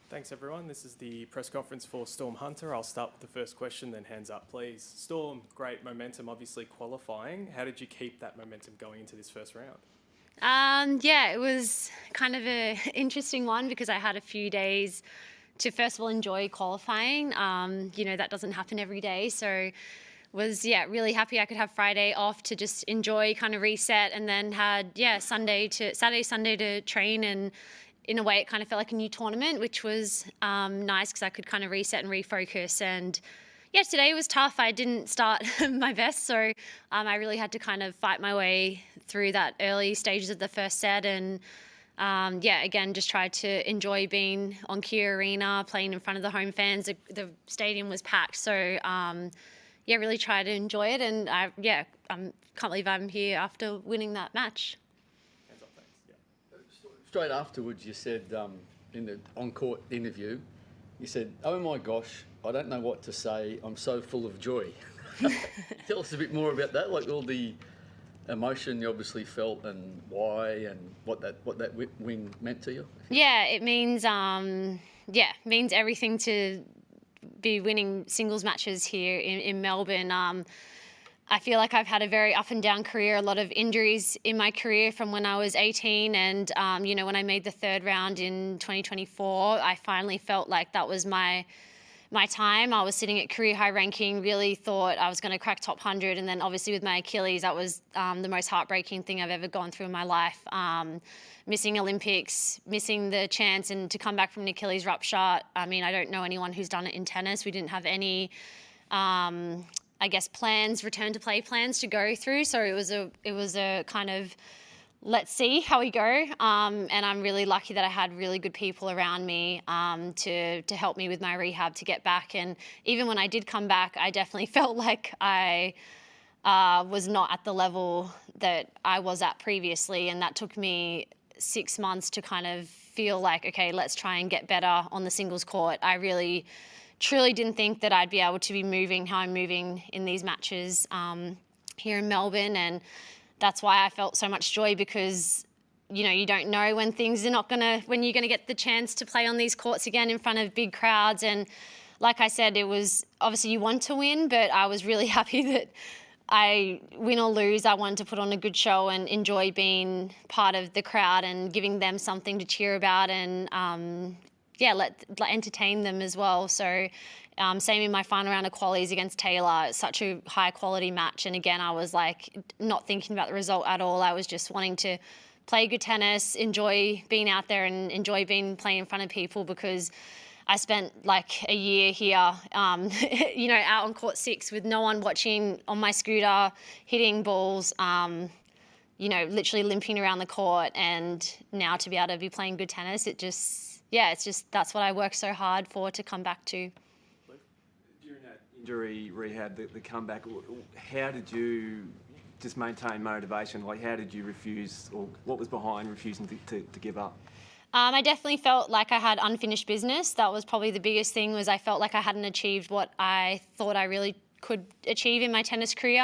Thanks, everyone. This is the press conference for Storm Hunter. I'll start with the first question, then hands up, please. Storm, great momentum, obviously qualifying. How did you keep that momentum going into this first round? Yeah, it was kind of an interesting one because I had a few days to first of all enjoy qualifying. That doesn't happen every day. So was really happy I could have Friday off to just enjoy, kind of reset, and then had Saturday, Sunday to train, and in a way it kind of felt like a new tournament, which was nice because I could kind of reset and refocus. And today was tough. I didn't start my best, so I really had to kind of fight my way through that early stages of the first set. And again, just tried to enjoy being on Kia Arena, playing in front of the home fans. The stadium was packed, so really try to enjoy it. And I can't believe I'm here after winning that match. Hands up, thanks. Yeah. Straight afterwards, you said in the on-court interview, you said, "Oh my gosh, I don't know what to say. I'm so full of joy." Tell us a bit more about that, like all the emotion you obviously felt and why, and what that win meant to you. Yeah, it means means everything to be winning singles matches here in Melbourne. I feel like I've had a very up and down career, a lot of injuries in my career from when I was 18. And, when I made the third round in 2024, I finally felt like that was my time. I was sitting at career high ranking, really thought I was going to crack top 100. And then obviously with my Achilles, that was the most heartbreaking thing I've ever gone through in my life. Missing Olympics, missing the chance, and to come back from an Achilles rupture. I mean, I don't know anyone who's done it in tennis. We didn't have any return to play plans to go through. So it was a kind of, let's see how we go. And I'm really lucky that I had really good people around me to help me with my rehab to get back. And even when I did come back, I definitely felt like I was not at the level that I was at previously. And that took me 6 months to kind of feel like, okay, let's try and get better on the singles court. I really truly didn't think that I'd be able to be moving how I'm moving in these matches here in Melbourne. And that's why I felt so much joy, because, you don't know when when you're going to get the chance to play on these courts again in front of big crowds. And like I said, it was obviously you want to win, but I was really happy that I win or lose, I wanted to put on a good show and enjoy being part of the crowd and giving them something to cheer about, and let entertain them as well. So same in my final round of qualies against Taylor. It's such a high quality match. And again, I was like not thinking about the result at all. I was just wanting to play good tennis, enjoy being out there, and enjoy playing in front of people, because I spent like a year here, out on court 6 with no one watching, on my scooter, hitting balls, literally limping around the court. And now to be able to be playing good tennis, that's what I worked so hard for to come back to. During that injury rehab, the comeback, how did you just maintain motivation? Like, how did you refuse, or what was behind refusing to give up? I definitely felt like I had unfinished business. That was probably the biggest thing, was I felt like I hadn't achieved what I thought I really could achieve in my tennis career.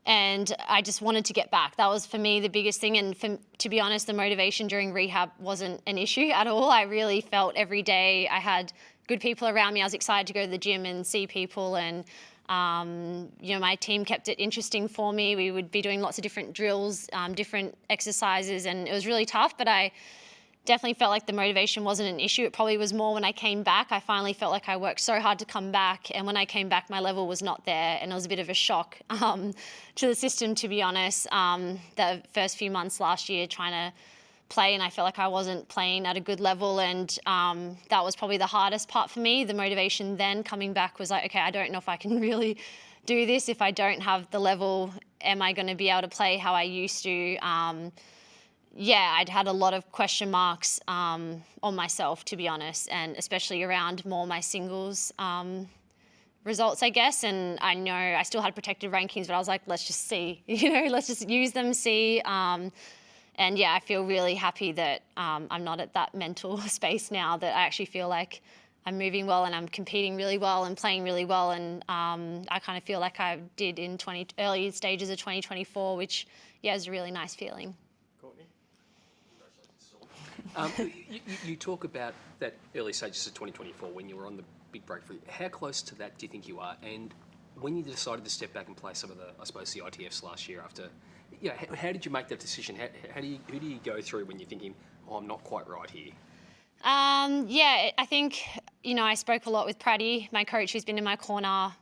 And I just wanted to get back. That was for me the biggest thing. And to be honest, the motivation during rehab wasn't an issue at all. I really felt every day I had good people around me. I was excited to go to the gym and see people. And, my team kept it interesting for me. We would be doing lots of different drills, different exercises. And it was really tough, but I definitely felt like the motivation wasn't an issue. It probably was more when I came back. I finally felt like I worked so hard to come back, and when I came back, my level was not there, and it was a bit of a shock to the system, to be honest. The first few months last year trying to play, and I felt like I wasn't playing at a good level, and that was probably the hardest part for me. The motivation then coming back was like, okay, I don't know if I can really do this. If I don't have the level, am I going to be able to play how I used to? I'd had a lot of question marks on myself, to be honest, and especially around more my singles results, I guess. And I know I still had protected rankings, but I was like, let's just see, let's just use them, see. I feel really happy that I'm not at that mental space now, that I actually feel like I'm moving well and I'm competing really well and playing really well. And I kind of feel like I did in early stages of 2024, which, is a really nice feeling. Courtney? You talk about that early stages of 2024 when you were on the big breakthrough. How close to that do you think you are? And when you decided to step back and play some of the, I suppose, the ITFs last year after, how did you make that decision? Who do you go through when you're thinking, oh, I'm not quite right here? I think, I spoke a lot with Praddy, my coach, who's been in my corner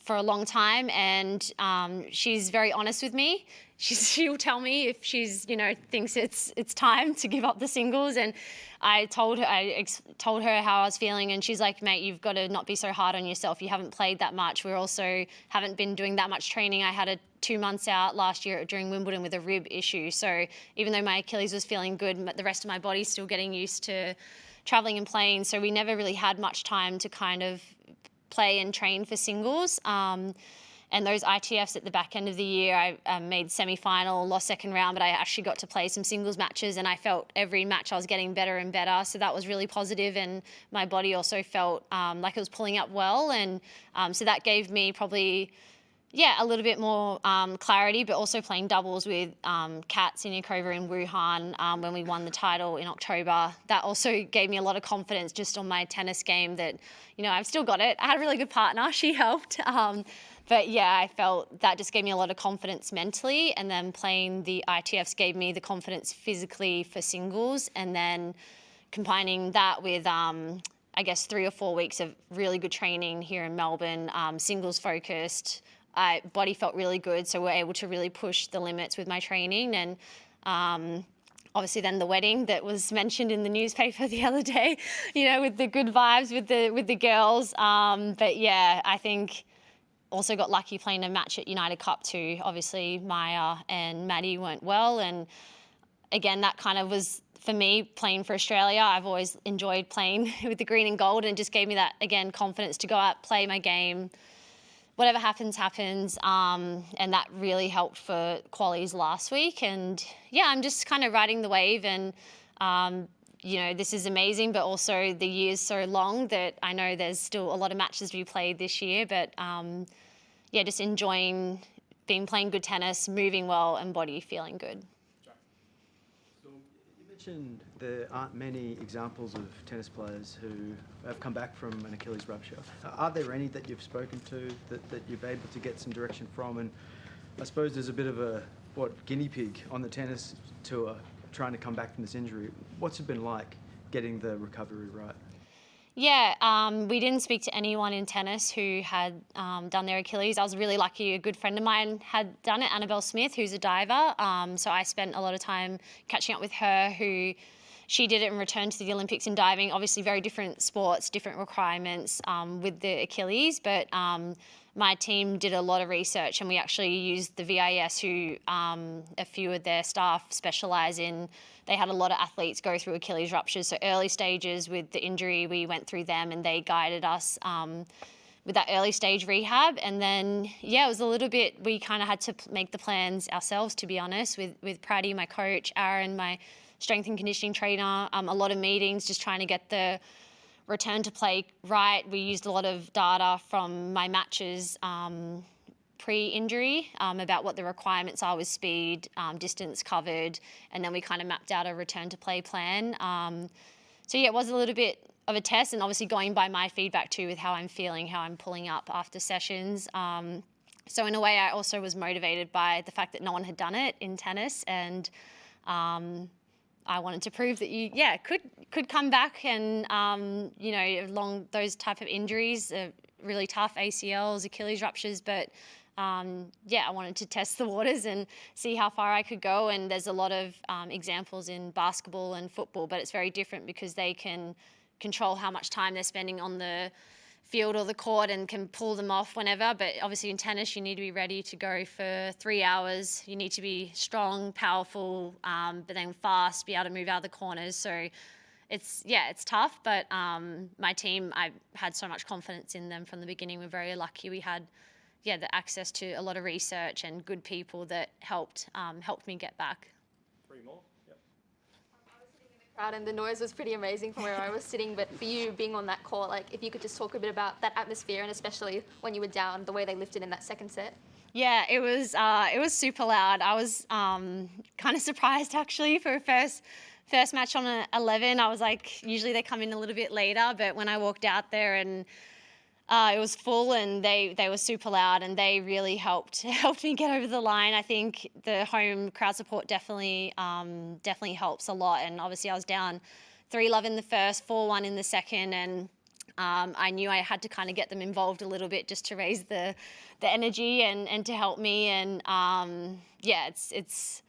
for a long time, and she's very honest with me. She'll tell me if she's, thinks it's time to give up the singles. And I told her how I was feeling, and she's like, mate, you've got to not be so hard on yourself. You haven't played that much. We also haven't been doing that much training. I had 2 months out last year during Wimbledon with a rib issue. So even though my Achilles was feeling good, the rest of my body's still getting used to traveling and playing. So we never really had much time to kind of play and train for singles. And those ITFs at the back end of the year, I made semi-final, lost second round, but I actually got to play some singles matches, and I felt every match I was getting better and better. So that was really positive, and my body also felt like it was pulling up well. And so that gave me probably, a little bit more clarity, but also playing doubles with Kat Siniakova in Wuhan when we won the title in October. That also gave me a lot of confidence just on my tennis game that, I've still got it. I had a really good partner. She helped. I felt that just gave me a lot of confidence mentally. And then playing the ITFs gave me the confidence physically for singles. And then combining that with, 3 or 4 weeks of really good training here in Melbourne, singles focused. Body felt really good, so we're able to really push the limits with my training. And obviously then the wedding that was mentioned in the newspaper the other day, with the good vibes with the girls. I think also got lucky playing a match at United Cup too. Obviously Maya and Maddie weren't well, and again that kind of was, for me, playing for Australia. I've always enjoyed playing with the green and gold, and it just gave me that, again, confidence to go out, play my game. Whatever happens, happens. And that really helped for qualies last week. And I'm just kind of riding the wave. And, this is amazing, but also the year's so long that I know there's still a lot of matches to be played this year. But, just enjoying playing good tennis, moving well, and body feeling good. You mentioned there aren't many examples of tennis players who have come back from an Achilles rupture. Are there any that you've spoken to that you've able to get some direction from? And I suppose there's a bit of a guinea pig on the tennis tour trying to come back from this injury. What's it been like getting the recovery right? We didn't speak to anyone in tennis who had done their Achilles. I was really lucky. A good friend of mine had done it, Annabelle Smith, who's a diver. So I spent a lot of time catching up with her, who she did it and returned to the Olympics in diving. Obviously very different sports, different requirements with the Achilles. But my team did a lot of research, and we actually used the VIS, who a few of their staff specialise in. They had a lot of athletes go through Achilles ruptures. So early stages with the injury, we went through them and they guided us with that early stage rehab. And then, it was a little bit, we kind of had to make the plans ourselves, to be honest, with Praddy, my coach, Aaron, my strength and conditioning trainer, a lot of meetings, just trying to get the return to play right. We used a lot of data from my matches pre-injury about what the requirements are with speed, distance covered, and then we kind of mapped out a return to play plan. It was a little bit of a test, and obviously going by my feedback too with how I'm feeling, how I'm pulling up after sessions. So in a way, I also was motivated by the fact that no one had done it in tennis, and I wanted to prove that you, could come back, and along those type of injuries, really tough ACLs, Achilles ruptures, but I wanted to test the waters and see how far I could go. And there's a lot of examples in basketball and football, but it's very different because they can control how much time they're spending on the field or the court and can pull them off whenever. But obviously in tennis, you need to be ready to go for 3 hours. You need to be strong, powerful, but then fast, be able to move out of the corners. So it's tough, but my team, I had so much confidence in them from the beginning. We're very lucky we had the access to a lot of research and good people that helped me get back. 3 more. Yep. I was sitting in the crowd and the noise was pretty amazing from where I was sitting, but for you being on that court, if you could just talk a bit about that atmosphere, and especially when you were down, the way they lifted in that second set. Yeah, it was super loud. I was kind of surprised actually for first first match on 11, I was like, usually they come in a little bit later, but when I walked out there and it was full and they were super loud and they really helped me get over the line. I think the home crowd support definitely helps a lot. And obviously I was down 3-love in the first, 4-1 in the second, and I knew I had to kind of get them involved a little bit just to raise the energy and to help me. And it's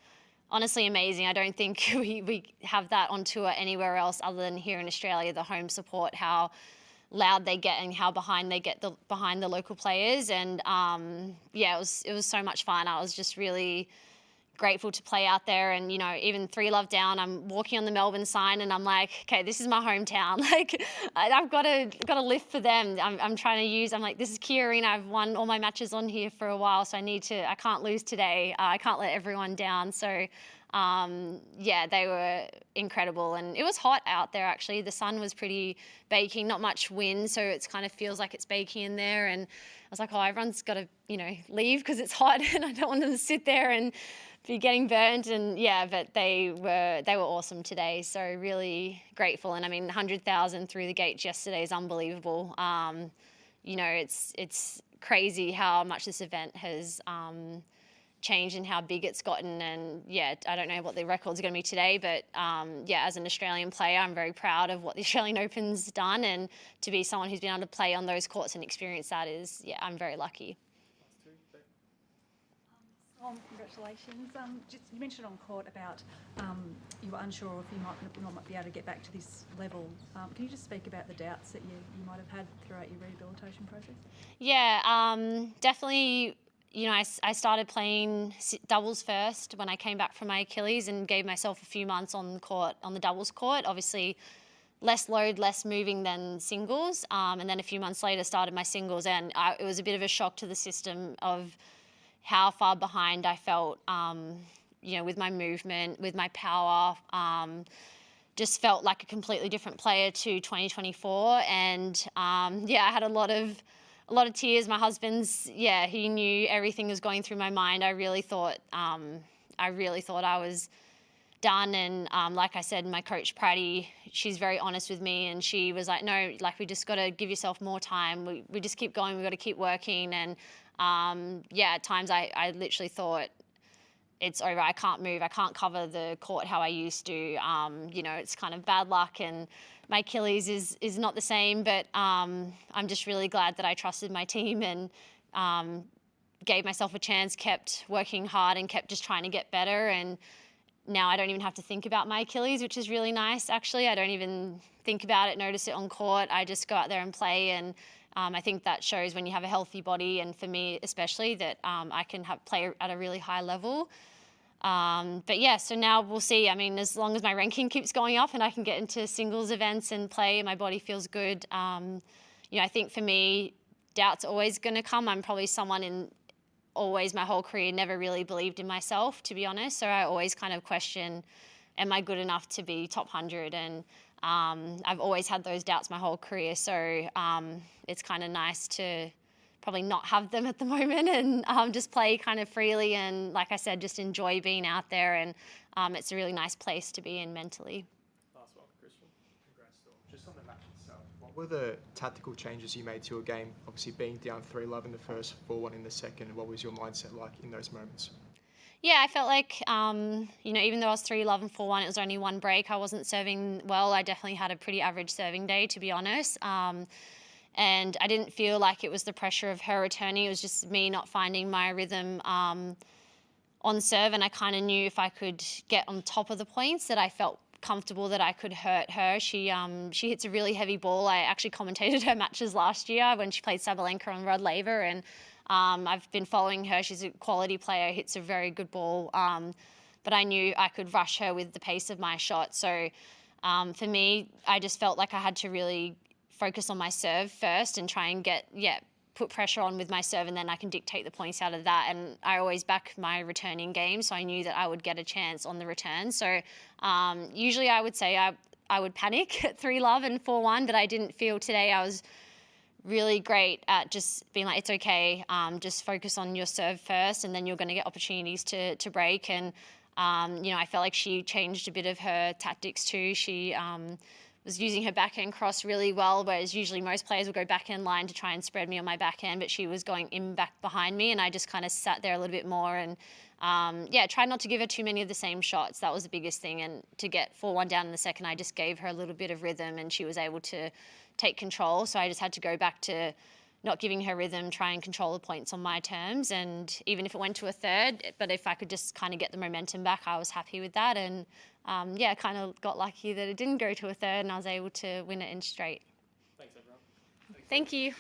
honestly amazing. I don't think we have that on tour anywhere else other than here in Australia, the home support, how loud they get and how behind they get behind the local players. And it was so much fun. I was just really grateful to play out there. And even 3-love down, I'm walking on the Melbourne sign and I'm like, okay, this is my hometown. Like I've got to live for them. I'm trying to use, I'm like, this is Kia Arena. I've won all my matches on here for a while, so I can't lose today. I can't let everyone down. So they were incredible, and it was hot out there actually. The sun was pretty baking, not much wind, so it kind of feels like it's baking in there. And I was like, oh, everyone's got to leave because it's hot, and I don't want them to sit there and be getting burnt. And but they were awesome today, so really grateful. And I mean, 100,000 through the gates yesterday is unbelievable. It's crazy how much this event has changed and how big it's gotten. And I don't know what the record's going to be today, but as an Australian player, I'm very proud of what the Australian Open's done, and to be someone who's been able to play on those courts and experience that is, I'm very lucky. Congratulations. You mentioned on court about you were unsure if you might be able to get back to this level. Can you just speak about the doubts that you might have had throughout your rehabilitation process? Definitely. I started playing doubles first when I came back from my Achilles and gave myself a few months on the doubles court. Obviously, less load, less moving than singles. And then a few months later, started my singles, and it was a bit of a shock to the system of how far behind I felt, with my movement, with my power. Just felt like a completely different player to 2024. And I had a lot of tears. My husband's, he knew everything was going through my mind. I really thought I was done. And like I said, my coach, Pratty, she's very honest with me. And she was like, no, like we just got to give yourself more time. We just keep going. We got to keep working. And at times I literally thought, it's over. I can't move. I can't cover the court how I used to. It's kind of bad luck, and my Achilles is not the same. But I'm just really glad that I trusted my team and gave myself a chance, kept working hard, and kept just trying to get better. And now I don't even have to think about my Achilles, which is really nice. Actually, I don't even think about it, notice it on court. I just go out there and play, and I think that shows when you have a healthy body, and for me especially, that I can play at a really high level. So now we'll see. I mean, as long as my ranking keeps going up and I can get into singles events and play, my body feels good. I think for me, doubt's always going to come. I'm probably someone always my whole career never really believed in myself, to be honest. So I always kind of question, am I good enough to be top 100? And I've always had those doubts my whole career. So it's kind of nice to probably not have them at the moment and just play kind of freely. And like I said, just enjoy being out there. And it's a really nice place to be in mentally. Last one, Christian. Congrats, Storm. Just on the match itself, what were the tactical changes you made to your game? Obviously being down 3-love in the first, 4-1 in the second. What was your mindset like in those moments? Yeah, I felt like, even though I was 3-love and 4-1, it was only one break. I wasn't serving well. I definitely had a pretty average serving day, to be honest. And I didn't feel like it was the pressure of her returning. It was just me not finding my rhythm on serve. And I kind of knew if I could get on top of the points that I felt comfortable that I could hurt her. She hits a really heavy ball. I actually commentated her matches last year when she played Sabalenka on Rod Laver, and I've been following her. She's a quality player, hits a very good ball. But I knew I could rush her with the pace of my shot. So for me, I just felt like I had to really focus on my serve first and try and put pressure on with my serve, and then I can dictate the points out of that. And I always back my returning game, so I knew that I would get a chance on the return. So usually I would say I would panic at 3-love and 4-1, but I didn't feel today. I was really great at just being like, it's okay, just focus on your serve first, and then you're going to get opportunities to break. And I felt like she changed a bit of her tactics too. She was using her backhand cross really well, whereas usually most players will go backhand line to try and spread me on my backhand, but she was going in back behind me, and I just kind of sat there a little bit more and tried not to give her too many of the same shots. That was the biggest thing, and to get 4-1 down in the second, I just gave her a little bit of rhythm and she was able to take control. So I just had to go back to not giving her rhythm, try and control the points on my terms, and even if it went to a third, but if I could just kind of get the momentum back, I was happy with that. And I kind of got lucky that it didn't go to a third and I was able to win it in straight. Thanks, everyone. Thank you.